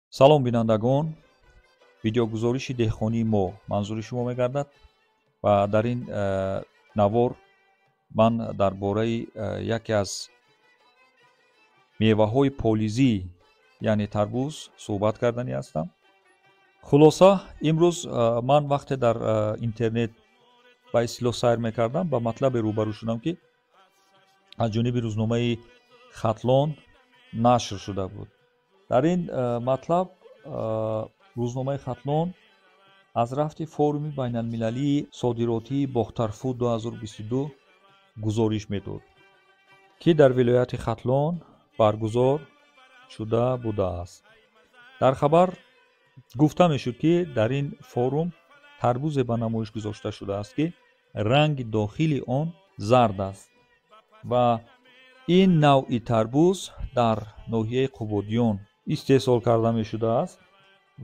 салом бинандагон, видеогузориши деҳқонии мо манзури шумо мегардад ва дар ин навор ман дар бораи яке аз меваҳои полизӣ яъне тарбуз суҳбат кардани ҳастам. хулоса имрӯз ман вақте дар интернет ба истлоҳ сайр мекардам ба матлабе рӯбарӯ шудам ки аз ҷониби рӯзномаи хатлон нашр шуда буд. дар ин матлаб рӯзномаи хатлон аз рафти форуми байналмилалии содиротии бохтарфу 2022 гузориш медод ки дар вилояти хатлон баргузор шуда будааст. дар хабар гуфта мешуд ки дар ин форум тарбузе ба намоиш гузошта шудааст ки ранги дохили он зард аст ва ин навъи тарбуз дар ноҳияи қубодиён истеҳсол карда мешудааст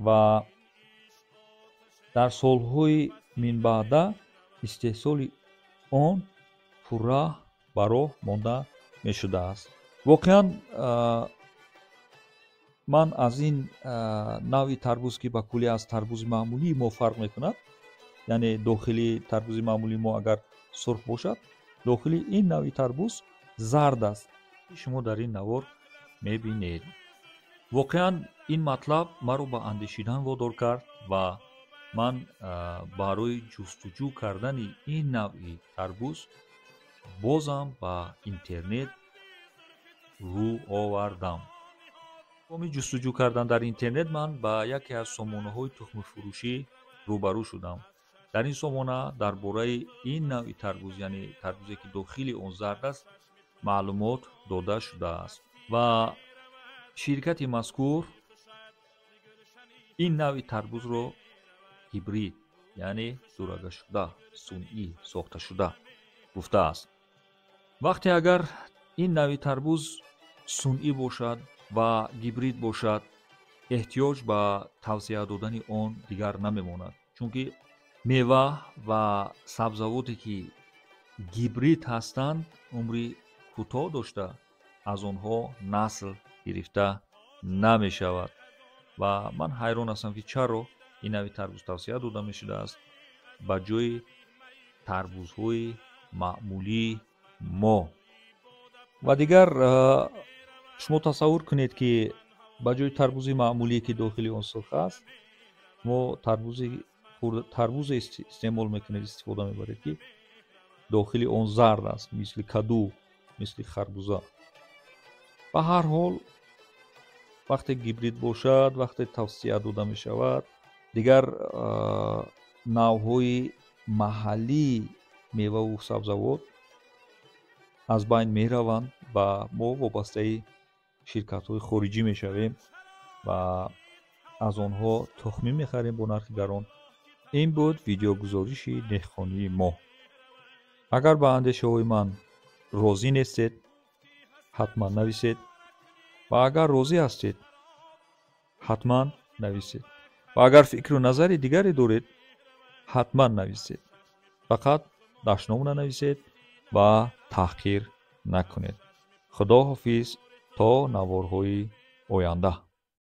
ва дар солҳои минбаъда истеҳсоли он пурра ба роҳ монда мешудааст. воқеан ман аз ин навъи тарбуз ки ба кулли аз тарбузи маъмулии мо фарқ мекунад, яъне дохили тарбузи маъмулии мо агар сурх бошад, дохили ин навъи тарбуз зард аст. шумо дар ин навор мебинед. воқеан ин матлаб маро ба андешидан водор кард ва ман барои ҷустуҷӯ кардани ин навъи тарбуз бозам ба интернет рӯ овардам. боми ҷустуҷӯ кардан дар интернет ман ба яке аз сомонаҳои тухмифурӯшӣ рӯбарӯ шудам. дар ин сомона дар бораи ин навъи тарбуз, яъне тарбузе ки дохили он зард аст, маълумот дода шудааст ва ширкати мазкур ин навъи тарбузро ҳибрид, яъне зурагашуда, сунъӣ сохташуда гуфтааст. вақте агар ин навъи тарбуз сунъӣ бошад ва гибрид бошад, эҳтиёҷ ба тавсия додани он дигар намемонад, чунки мева ва сабзавоте ки гибрид ҳастанд умри кӯтоҳ дошта аз онҳо насл гирифта намешавад ва ман ҳайрон ҳастам ки чаро ин навъи тарбуз тавсия дода мешудааст ба ҷои тарбузҳои маъмулии мо. ва дигар шумо тасаввур кунед ки ба ҷои тарбузи маъмулие ки дохили он сурх аст, мо тарбузе истеъмол мекунед, истифода мебаред ки дохили он зард аст, мисли каду, мисли харбуза. ба ҳар ҳол вақте гибрид бошад, вақте тавсия дода мешавад, дигар навъҳои маҳаллии меваву сабзавот аз байн мераванд ва мо вобастаи ширкатҳои хориҷӣ мешавем ва аз онҳо тухмӣ мехарем бо нархи гарон. ин буд видеогузориши деҳқонии мо. агар ба андешаҳои ман розӣ нестед, ҳатман нависед ва агар розӣ ҳастед, ҳатман нависед ва агар фикру назари дигаре доред, ҳатман нависед. фақат дашном нанависед ва таҳқир накунед. худо ҳофиз то наворҳои оянда.